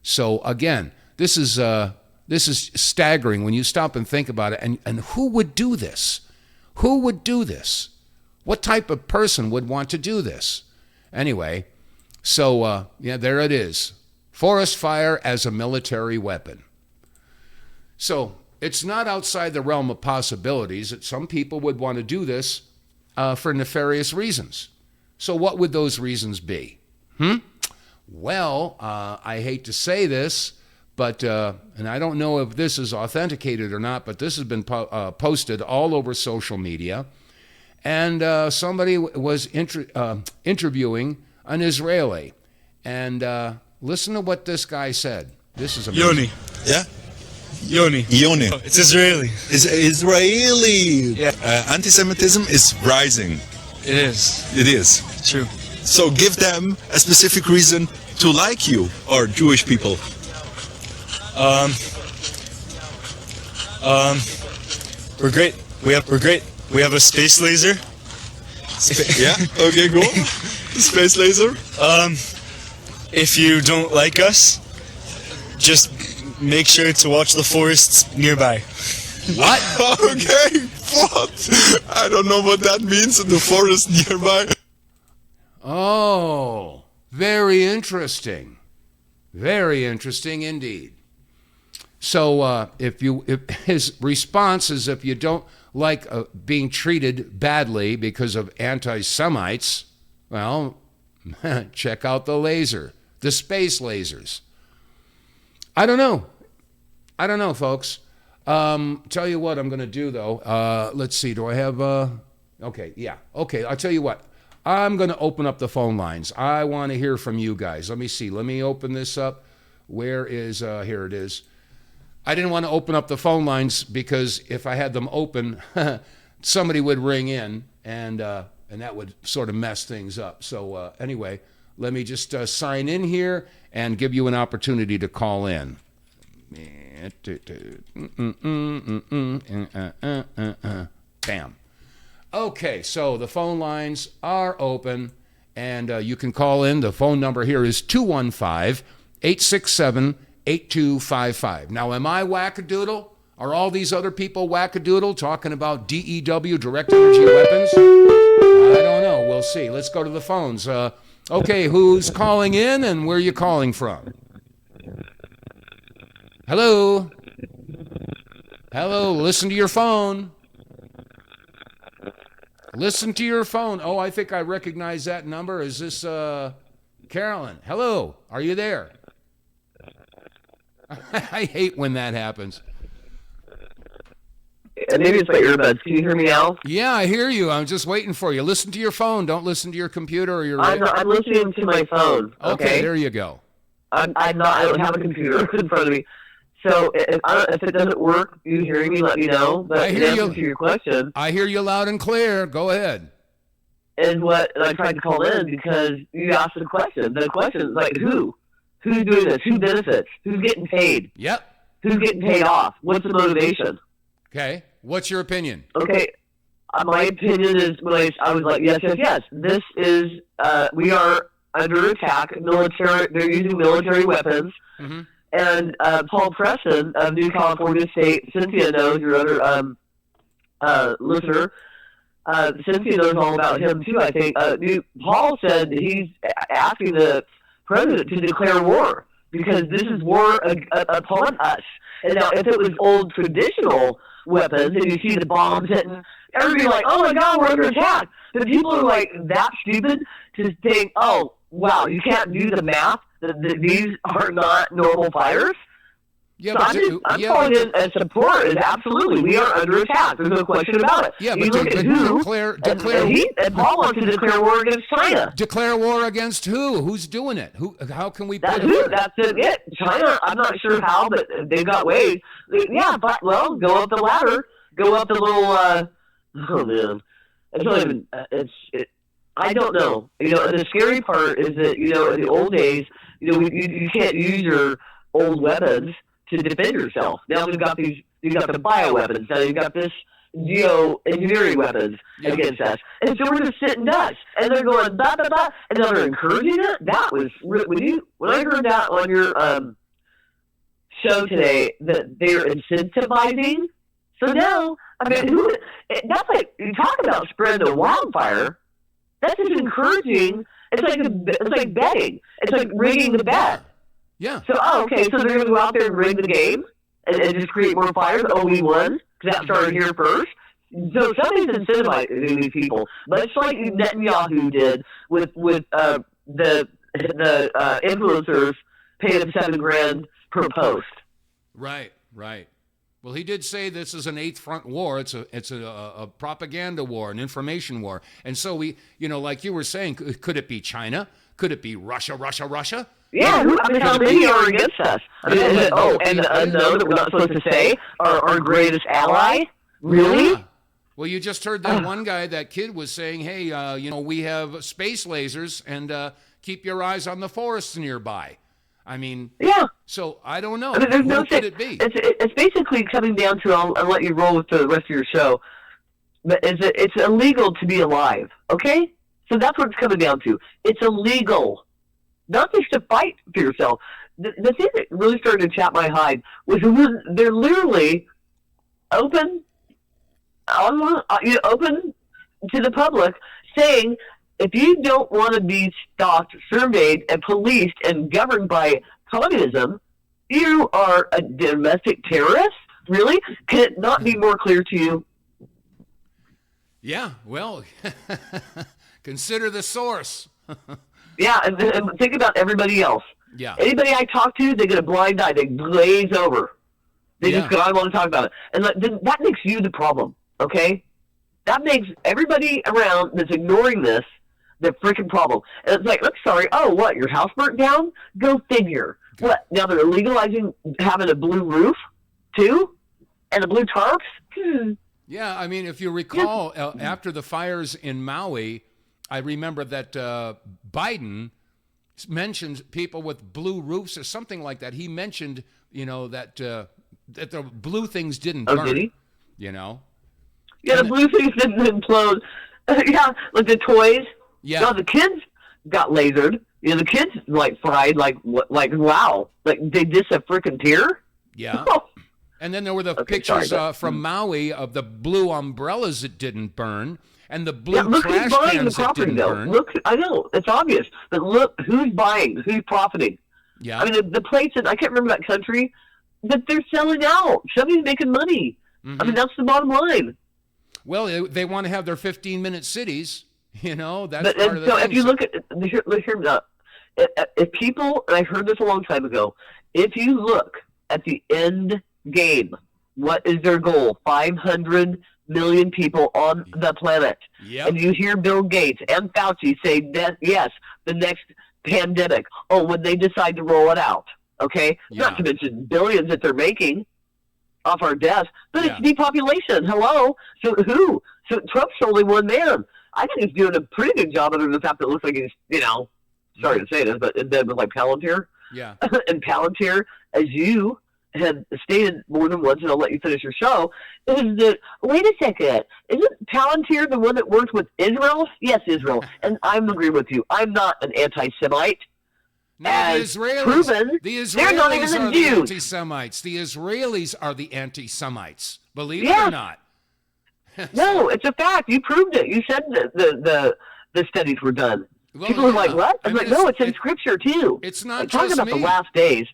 [SPEAKER 1] So again, this is staggering when you stop and think about it. And who would do this? Who would do this? What type of person would want to do this? Anyway, so yeah, there it is. Forest fire as a military weapon. So it's not outside the realm of possibilities that some people would want to do this for nefarious reasons. So what would those reasons be? Well, I hate to say this, but, and I don't know if this is authenticated or not, but this has been posted all over social media. And somebody was interviewing an Israeli. And listen to what this guy said. This is amazing.
[SPEAKER 10] Yoni.
[SPEAKER 11] Yeah?
[SPEAKER 10] Yoni.
[SPEAKER 11] Oh,
[SPEAKER 10] it's Israeli.
[SPEAKER 11] It's Israeli.
[SPEAKER 10] Yeah.
[SPEAKER 11] Anti-Semitism is rising.
[SPEAKER 10] It is.
[SPEAKER 11] It is.
[SPEAKER 10] True.
[SPEAKER 11] So give them a specific reason to like you or Jewish people.
[SPEAKER 10] We're great. We're great. We have a space laser.
[SPEAKER 11] Yeah? Okay, cool. Space laser.
[SPEAKER 10] If you don't like us, just make sure to watch the forests nearby.
[SPEAKER 1] What?
[SPEAKER 11] Okay, what? I don't know what that means in the forest nearby.
[SPEAKER 1] Oh, very interesting. Very interesting indeed. So if his response is if you don't like being treated badly because of anti-Semites, well, check out the laser, the space lasers. I don't know, folks. Tell you what I'm going to do, though. Let's see. Do I have... Okay, yeah. Okay, I'll tell you what. I'm going to open up the phone lines. I want to hear from you guys. Let me see. Let me open this up. Where is... here it is. I didn't want to open up the phone lines because if I had them open, somebody would ring in, and that would sort of mess things up. So anyway, let me just sign in here and give you an opportunity to call in. Bam. Okay, so the phone lines are open, and you can call in. The phone number here is 215-867-8255. Now, am I wackadoodle? Are all these other people wackadoodle talking about DEW, direct energy weapons? I don't know. We'll see. Let's go to the phones. Okay, who's calling in, and where are you calling from? Hello? Hello, listen to your phone. Listen to your phone. Oh, I think I recognize that number. Is this Carolyn? Hello, are you there? I hate when that happens.
[SPEAKER 12] Maybe it's my earbuds. Can you hear me now?
[SPEAKER 1] Yeah, I hear you. I'm just waiting for you. Listen to your phone. Don't listen to your computer or your...
[SPEAKER 12] I'm listening to my phone.
[SPEAKER 1] Okay, there you go.
[SPEAKER 12] I don't have a computer in front of me. So if it doesn't work, you hearing me, let me know. But
[SPEAKER 1] I hear you.
[SPEAKER 12] To your question,
[SPEAKER 1] I hear you loud and clear. Go ahead.
[SPEAKER 12] And I tried to call in because you asked the question. The question is like, who? Who's doing this? Who benefits? Who's getting paid?
[SPEAKER 1] Yep.
[SPEAKER 12] Who's getting paid off? What's the motivation?
[SPEAKER 1] Okay. What's your opinion?
[SPEAKER 12] Okay. My opinion is when I was like, yes. This is, we are under attack. Military. They're using military weapons. Mm-hmm. And Paul Preston of New California State, Cynthia knows, your other listener, Cynthia knows all about him too, I think. Paul said he's asking the president to declare war because this is war upon us. And now if it was old traditional weapons and you see the bombs hitting, everybody's like, oh my God, we're under attack. But people are like that stupid to think, oh, wow, you can't do the math. These are not normal fires.
[SPEAKER 1] Yeah,
[SPEAKER 12] so I'm calling it as support. Is absolutely, we are under attack. There's no question about it.
[SPEAKER 1] Yeah, but declare.
[SPEAKER 12] And Paul wants to declare war against China.
[SPEAKER 1] Declare war against who? Who's doing it? How can we?
[SPEAKER 12] That's it. China. I'm not sure how, but they've got ways. Yeah, but go up the ladder. Go up the little. Oh man, it's not even. I don't know. And the scary part is that in the old days, you can't use your old weapons to defend yourself. Now we've got these. You've got the bioweapons. Now you've got this geoengineering weapons against us, and so we're just sitting ducks. And they're going blah blah blah, and now they're encouraging it. That was when I heard that on your show today that they're incentivizing. So now, I mean, that's like you talk about spreading a wildfire. That's just encouraging. It's like betting. It's like rigging the bet.
[SPEAKER 1] Yeah.
[SPEAKER 12] So, so they're going to go out there and rig the game? and just create more fires. Oh, we won because that started here first. So somebody's incentivizing these people, much like Netanyahu did with the influencers paying them $7,000 per post.
[SPEAKER 1] Right. Well, he did say this is an eighth front war. It's a propaganda war, an information war. And so we, like you were saying, could it be China? Could it be Russia?
[SPEAKER 12] Yeah, how many are against us? And the unknown that we're not supposed to say, our greatest ally? Really?
[SPEAKER 1] Yeah. Well, you just heard that one guy, that kid was saying, hey, we have space lasers, and keep your eyes on the forests nearby. I mean,
[SPEAKER 12] yeah.
[SPEAKER 1] So I don't know.
[SPEAKER 12] Who
[SPEAKER 1] could it be?
[SPEAKER 12] It's basically coming down to, I'll let you roll with the rest of your show, but it's illegal to be alive, okay? So that's what it's coming down to. It's illegal. Not just to fight for yourself. The thing that really started to chap my hide was they're literally open to the public saying, if you don't want to be stalked, surveyed, and policed and governed by communism, you are a domestic terrorist? Really? Can it not be more clear to you?
[SPEAKER 1] Yeah, well, consider the source.
[SPEAKER 12] Yeah, and think about everybody else.
[SPEAKER 1] Yeah.
[SPEAKER 12] Anybody I talk to, they get a blind eye. They glaze over. They just go, I want to talk about it. And that makes you the problem, okay? That makes everybody around that's ignoring this the freaking problem. And it's like, I'm sorry, what, your house burnt down? Go figure. Okay. What, now they're legalizing having a blue roof, too? And a blue tarp?
[SPEAKER 1] Yeah, I mean, if you recall, after the fires in Maui, I remember that Biden mentioned people with blue roofs or something like that. He mentioned, that the blue things didn't burn.
[SPEAKER 12] Did he?
[SPEAKER 1] Yeah,
[SPEAKER 12] the blue things didn't implode. Yeah, like the toys.
[SPEAKER 1] Yeah.
[SPEAKER 12] No, the kids got lasered. The kids fried. Wow. They just a freaking tear.
[SPEAKER 1] Yeah. And then there were the pictures from Maui of the blue umbrellas that didn't burn, and the blue trash cans that didn't burn.
[SPEAKER 12] Look, I know it's obvious, but look who's buying, who's profiting.
[SPEAKER 1] Yeah.
[SPEAKER 12] I mean, the places, I can't remember that country, but they're selling out. Somebody's making money. Mm-hmm. I mean, that's the bottom line.
[SPEAKER 1] Well, they want to have their 15-minute cities. That's
[SPEAKER 12] but,
[SPEAKER 1] part of the
[SPEAKER 12] so
[SPEAKER 1] thing.
[SPEAKER 12] If you look at, hear me out. If people, and I heard this a long time ago, if you look at the end game, what is their goal? 500 million people on the planet.
[SPEAKER 1] Yep.
[SPEAKER 12] And you hear Bill Gates and Fauci say that, yes, the next pandemic, when they decide to roll it out, okay?
[SPEAKER 1] Yeah.
[SPEAKER 12] Not to mention billions that they're making off our deaths, but it's depopulation. Hello? So who? So Trump's only one man. I think he's doing a pretty good job other than the fact that it looks like he's, sorry to say this, but in bed with Palantir.
[SPEAKER 1] Yeah.
[SPEAKER 12] And Palantir, as you had stated more than once, and I'll let you finish your show, is that, wait a second, isn't Palantir the one that worked with Israel? Yes, Israel. And I'm agreeing with you. I'm not an anti-Semite.
[SPEAKER 1] No, the Israelis,
[SPEAKER 12] they're not even the Jews.
[SPEAKER 1] Anti-Semites. The Israelis are the anti-Semites. Believe it or not.
[SPEAKER 12] No, it's a fact. You proved it. You said the studies were done.
[SPEAKER 1] Well,
[SPEAKER 12] people are like, what? I'm like, no, it's in Scripture, too.
[SPEAKER 1] It's not
[SPEAKER 12] talking
[SPEAKER 1] just
[SPEAKER 12] about
[SPEAKER 1] me.
[SPEAKER 12] the last days.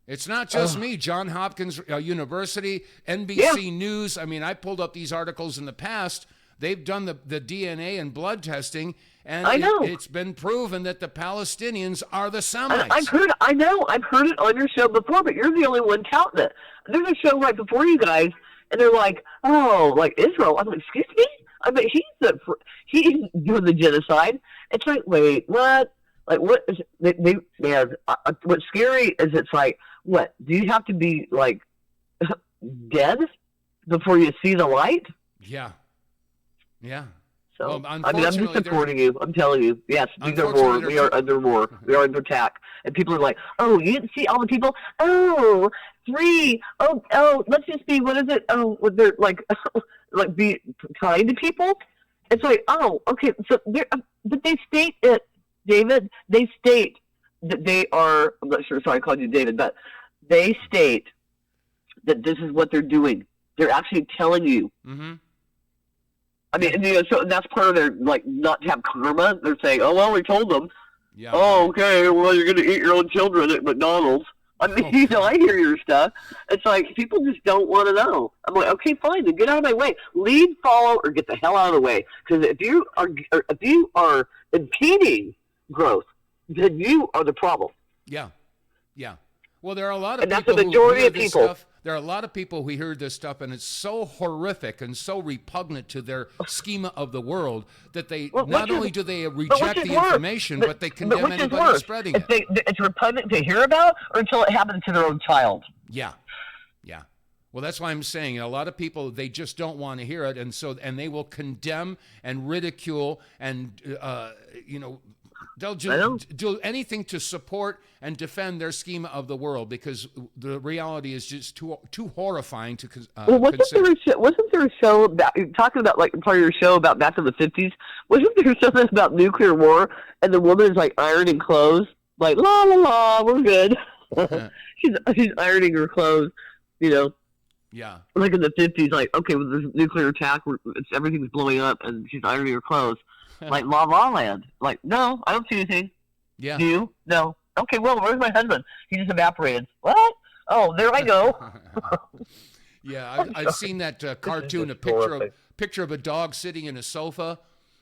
[SPEAKER 1] It's not just me. John Hopkins University, NBC News. I mean, I pulled up these articles in the past. They've done the DNA and blood testing, and it's been proven that the Palestinians are the Semites.
[SPEAKER 12] I've heard it on your show before, but you're the only one touting it. There's a show right before you guys, and they're like, Israel. I'm like, excuse me? I mean, he's doing the genocide. It's like, wait, what? Like, what is what's scary is it's like, what? Do you have to be, dead before you see the light?
[SPEAKER 1] Yeah. Yeah.
[SPEAKER 12] So, I'm just supporting you. I'm telling you. Yes, these are war. We are under war. We are under attack. And people are like, you didn't see all the people? Let's just be, what is it? They're be kind to people? It's like, okay. So, but they state it, David. They state that they are, I'm not sure, sorry, I called you David, but they state that this is what they're doing. They're actually telling you.
[SPEAKER 1] Mm-hmm.
[SPEAKER 12] I mean, so that's part of their, not to have karma. They're saying, we told them.
[SPEAKER 1] Yeah.
[SPEAKER 12] Okay, well, you're going to eat your own children at McDonald's. I mean, I hear your stuff. It's like people just don't want to know. I'm like, okay, fine, then get out of my way. Lead, follow, or get the hell out of the way. Because if you are impeding growth, then you are the problem.
[SPEAKER 1] Yeah. Well, there are a lot of
[SPEAKER 12] and
[SPEAKER 1] people
[SPEAKER 12] that's the majority
[SPEAKER 1] who hear
[SPEAKER 12] of
[SPEAKER 1] this
[SPEAKER 12] people.
[SPEAKER 1] stuff. There are a lot of people who hear this stuff, and it's so horrific and so repugnant to their schema of the world that they not only do they reject the information, but they condemn anybody spreading it.
[SPEAKER 12] It's repugnant to hear about, or until it happens to their own child.
[SPEAKER 1] Yeah. Well, that's why I'm saying a lot of people, they just don't want to hear it, and they will condemn and ridicule and they'll do anything to support and defend their schema of the world, because the reality is just too horrifying to consider.
[SPEAKER 12] Wasn't there a show about, talking about, like, part of your show about back in the 50s? Wasn't there something about nuclear war, and the woman is like ironing clothes, like, la la la, we're good. she's ironing her clothes,
[SPEAKER 1] Yeah.
[SPEAKER 12] Like in the 50s, like, okay, well, there's a nuclear attack, everything's blowing up, and she's ironing her clothes. Like La La Land. Like, no, I don't see anything.
[SPEAKER 1] Yeah.
[SPEAKER 12] Do you? No. Okay, well, where's my husband? He just evaporated. What? Oh, there I go.
[SPEAKER 1] Yeah, I've seen that cartoon, a picture of a dog sitting in a sofa,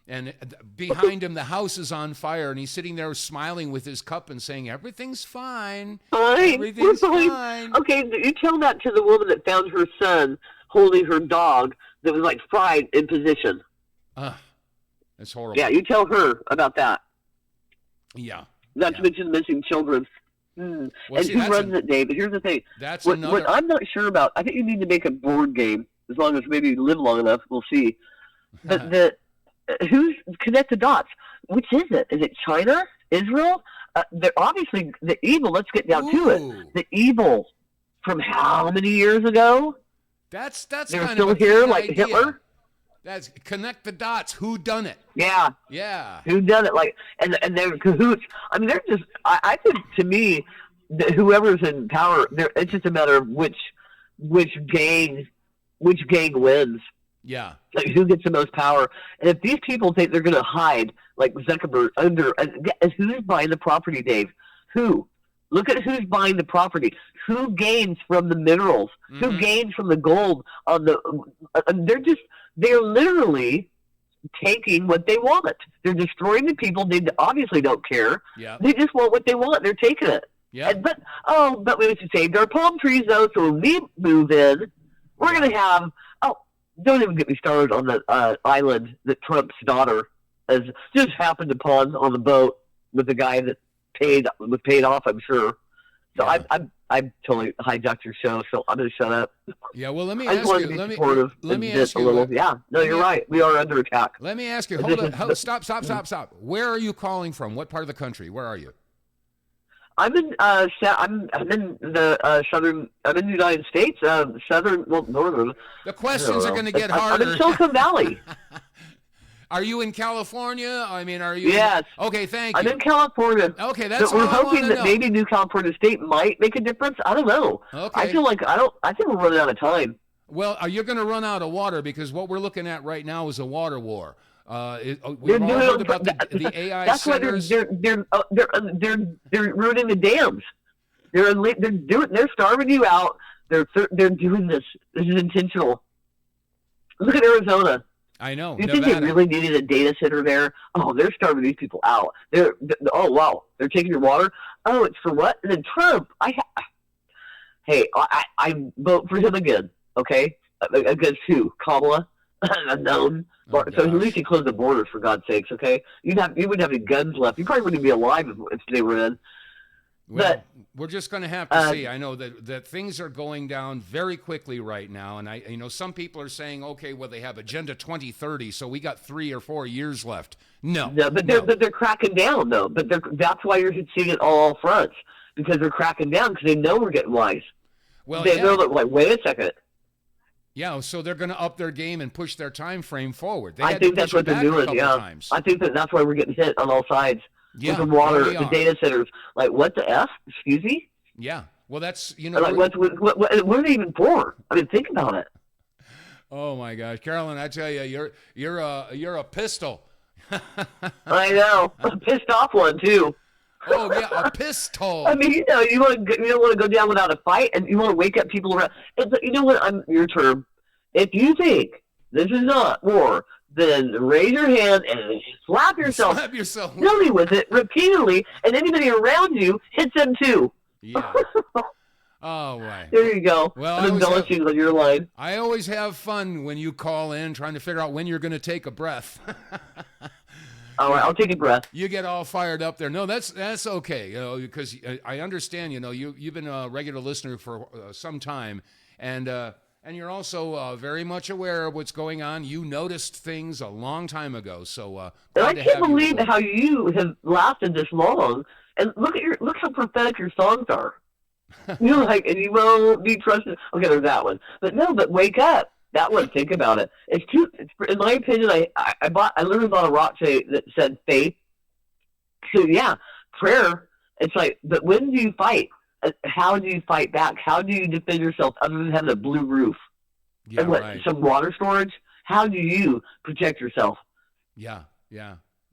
[SPEAKER 1] and behind him the house is on fire, and he's sitting there smiling with his cup and saying, everything's fine. Everything's fine.
[SPEAKER 12] Okay, you tell that to the woman that found her son holding her dog that was, like, fried in position.
[SPEAKER 1] It's horrible.
[SPEAKER 12] Yeah, you tell her about that.
[SPEAKER 1] Yeah.
[SPEAKER 12] Not to mention missing children. Well, and who runs it, Dave? But here's the thing. What I'm not sure about, I think you need to make a board game, as long as maybe you live long enough, we'll see. But who's connect the dots? Which is it? Is it China? Israel? They're obviously the evil. Let's get down to it. The evil from how many years ago?
[SPEAKER 1] That's
[SPEAKER 12] they're
[SPEAKER 1] kind
[SPEAKER 12] still
[SPEAKER 1] of
[SPEAKER 12] here, like
[SPEAKER 1] idea.
[SPEAKER 12] Hitler.
[SPEAKER 1] That's connect the dots. Who done it?
[SPEAKER 12] Yeah. Who done it? Like, and they're cahoots. I mean, they're just. I think, to me, whoever's in power, it's just a matter of which gang wins.
[SPEAKER 1] Yeah.
[SPEAKER 12] Like, who gets the most power? And if these people think they're going to hide, like Zuckerberg, who's buying the property, Dave? Who? Look at who's buying the property. Who gains from the minerals? Mm-hmm. Who gains from the gold? They're literally taking what they want. They're destroying the people. They obviously don't care.
[SPEAKER 1] Yeah.
[SPEAKER 12] They just want what they want. They're taking it.
[SPEAKER 1] Yeah.
[SPEAKER 12] But we saved our palm trees, though, so when we move in, we're going to have... Oh, don't even get me started on the island that Trump's daughter has just happened upon on the boat with the guy that was paid off, I'm sure. So yeah. I totally hijacked your show, so I'm going to shut up.
[SPEAKER 1] Yeah, well, let me ask you. Let me ask you.
[SPEAKER 12] A little. Yeah, no, you're right. We are under attack.
[SPEAKER 1] Let me ask you. Hold on. Stop. Where are you calling from? What part of the country? Where are you?
[SPEAKER 12] I'm in the southern. I'm in the United States, northern.
[SPEAKER 1] The questions are going to get harder.
[SPEAKER 12] I'm in Silicon Valley.
[SPEAKER 1] Are you in California? I mean, are you?
[SPEAKER 12] Yes.
[SPEAKER 1] Okay, thank you.
[SPEAKER 12] I'm in California.
[SPEAKER 1] Okay, that's
[SPEAKER 12] all
[SPEAKER 1] we're
[SPEAKER 12] hoping that
[SPEAKER 1] know.
[SPEAKER 12] Maybe New California State might make a difference. I don't know.
[SPEAKER 1] Okay.
[SPEAKER 12] I feel like I think we're running out of time.
[SPEAKER 1] Well, are you going to run out of water? Because what we're looking at right now is a water war. We've all heard about the AI
[SPEAKER 12] that's
[SPEAKER 1] centers.
[SPEAKER 12] Why they're ruining the dams. They're starving you out. They're doing this. This is intentional. Look at Arizona.
[SPEAKER 1] I know.
[SPEAKER 12] You think they really needed a data center there? Oh, they're starving these people out. Oh wow, they're taking your water. Oh, it's for what? And then Trump. I vote for him again. Okay, against who? Kamala, unknown. So at least he closed the borders, for God's sakes. Okay, you wouldn't have any guns left. You probably wouldn't be alive if they were in.
[SPEAKER 1] Well, we're just going to have to see. I know that things are going down very quickly right now, and some people are saying, okay, well, they have Agenda 2030, so we got 3 or 4 years left. No,
[SPEAKER 12] but they're cracking down though. But that's why you're seeing it all fronts, because they're cracking down because they know we're getting wise.
[SPEAKER 1] Well,
[SPEAKER 12] they know that. Like, wait a second.
[SPEAKER 1] Yeah, so they're going to up their game and push their time frame forward.
[SPEAKER 12] I think that's what they're doing. Yeah, times. I think that's why we're getting hit on all sides.
[SPEAKER 1] Yeah,
[SPEAKER 12] with the water, the data centers. Like, what the F? Excuse me?
[SPEAKER 1] Yeah. Well, that's,
[SPEAKER 12] Like, what are they even for? I mean, think about it.
[SPEAKER 1] Oh, my gosh. Carolyn, I tell you, you're a pistol.
[SPEAKER 12] I know. A pissed off one, too.
[SPEAKER 1] Oh yeah, a pistol.
[SPEAKER 12] I mean, you know, you don't want to go down without a fight, and you want to wake up people around. It's, you know what? Your term. If you think this is not war, then raise your hand and slap yourself.
[SPEAKER 1] Slap yourself.
[SPEAKER 12] Silly with it repeatedly, and anybody around you hits them too.
[SPEAKER 1] Yeah. Oh, boy.
[SPEAKER 12] There you go.
[SPEAKER 1] Well,
[SPEAKER 12] I'm embellishing on your line.
[SPEAKER 1] I always have fun when you call in trying to figure out when you're going to take a breath.
[SPEAKER 12] All right, I'll take a breath.
[SPEAKER 1] You get all fired up there. No, that's okay, you know, because I understand, you know, you've been a regular listener for some time, and you're also very much aware of what's going on. You noticed things a long time ago, so
[SPEAKER 12] and I can't believe how you have lasted this long. And look how prophetic your songs are. You're like, and you won't be trusted. Okay, there's that one, but wake up. That one, think about it. It's in my opinion, I literally bought a rock tape that said faith. So yeah, prayer. It's like, but when do you fight? How do you fight back? How do you defend yourself other than having a blue roof and some water storage? How do you protect yourself?
[SPEAKER 1] Yeah.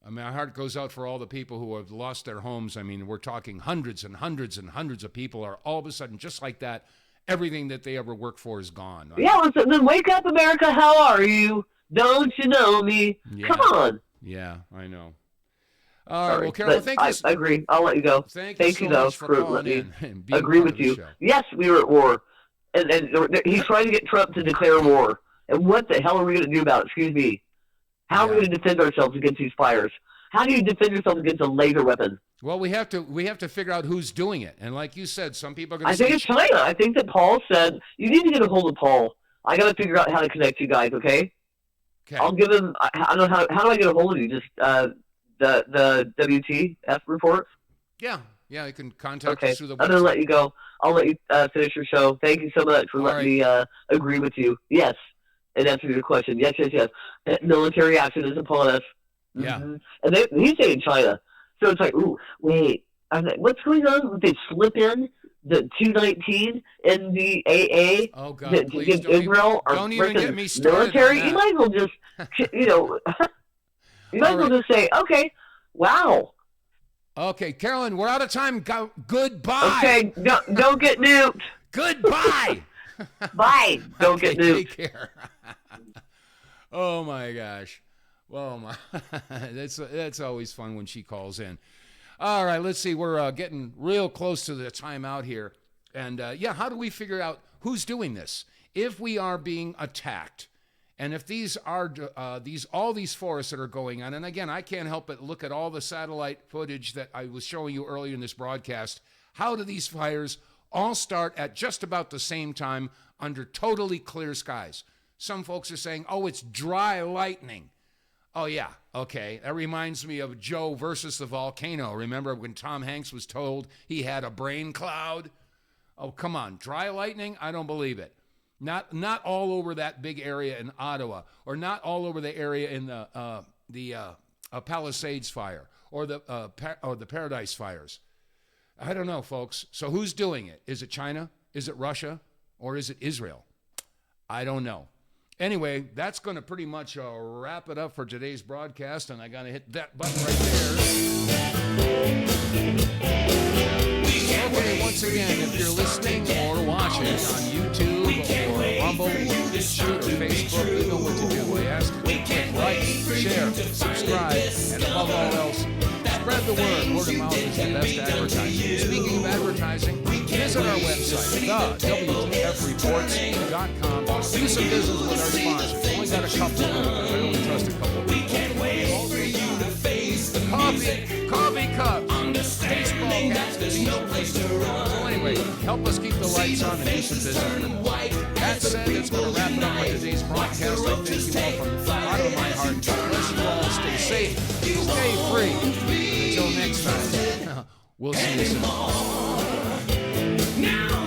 [SPEAKER 1] I mean, my heart goes out for all the people who have lost their homes. I mean, we're talking hundreds and hundreds and hundreds of people are all of a sudden, just like that, everything that they ever worked for is gone.
[SPEAKER 12] Yeah, well, then wake up, America. How are you? Don't you know me?
[SPEAKER 1] Yeah.
[SPEAKER 12] Come on.
[SPEAKER 1] Yeah, I know. All right, well, Carol,
[SPEAKER 12] I agree. I'll let you go.
[SPEAKER 1] Thank you
[SPEAKER 12] though,
[SPEAKER 1] for
[SPEAKER 12] letting
[SPEAKER 1] in
[SPEAKER 12] me agree with you. Yes, we were at war. And he's trying to get Trump to declare war. And what the hell are we going to do about it? Excuse me. How are we going to defend ourselves against these fires? How do you defend yourself against a laser weapon?
[SPEAKER 1] Well, we have to figure out who's doing it. And like you said, some people are going to
[SPEAKER 12] I think it's China. I think that Paul said, you need to get a hold of Paul. I got to figure out how to connect you guys, okay? I'll give him, I don't know, how do I get a hold of you? Just the WTF report?
[SPEAKER 1] Yeah, you can contact us through the website.
[SPEAKER 12] I'm going to let you go. I'll let you finish your show. Thank you so much for letting me agree with you. Yes, and answer your question. Yes. Military action is upon us.
[SPEAKER 1] Yeah.
[SPEAKER 12] Mm-hmm. And he's saying China. So it's like, ooh, wait. I'm like, what's going on? Would they slip in the 219 in the AA?
[SPEAKER 1] Oh, God, please.
[SPEAKER 12] Israel
[SPEAKER 1] don't even get me started
[SPEAKER 12] military?
[SPEAKER 1] on that.
[SPEAKER 12] You might as well just, you might as well just say, okay, wow.
[SPEAKER 1] Okay, Carolyn, we're out of time. Goodbye.
[SPEAKER 12] Okay, don't get nuked.
[SPEAKER 1] Goodbye.
[SPEAKER 12] Bye. Don't get nuked.
[SPEAKER 1] Take care. Oh, my gosh. Well, that's always fun when she calls in. All right, let's see. We're getting real close to the time out here. And, how do we figure out who's doing this? If we are being attacked, and if these are all these forests that are going on, and again, I can't help but look at all the satellite footage that I was showing you earlier in this broadcast. How do these fires all start at just about the same time under totally clear skies? Some folks are saying, oh, it's dry lightning. Oh, yeah, okay. That reminds me of Joe versus the volcano. Remember when Tom Hanks was told he had a brain cloud? Oh, come on. Dry lightning? I don't believe it. Not all over that big area in Ottawa, or not all over the area in the Palisades fire, or the Paradise fires. I don't know, folks. So who's doing it? Is it China? Is it Russia? Or is it Israel? I don't know. Anyway, that's going to pretty much wrap it up for today's broadcast, and I got to hit that button right there. Okay, once again, if you're listening or watching on YouTube or Rumble or YouTube or Facebook, you know what to do. We ask you to click like, share, subscribe, and above all else, spread the word. Word of mouth is the best advertising. Speaking of advertising, visit our website, TheWTFReports.com. Do some business with our sponsors. Only got a couple of them. I only trust a couple of people. Coffee cups, baseball caps, so anyway, help us keep the lights on and do some business. That said, it's going to wrap it up for today's broadcast. I thank you all from the bottom of my heart. God bless you all. Stay safe. Stay free. Until next time, we'll see you soon.
[SPEAKER 2] Now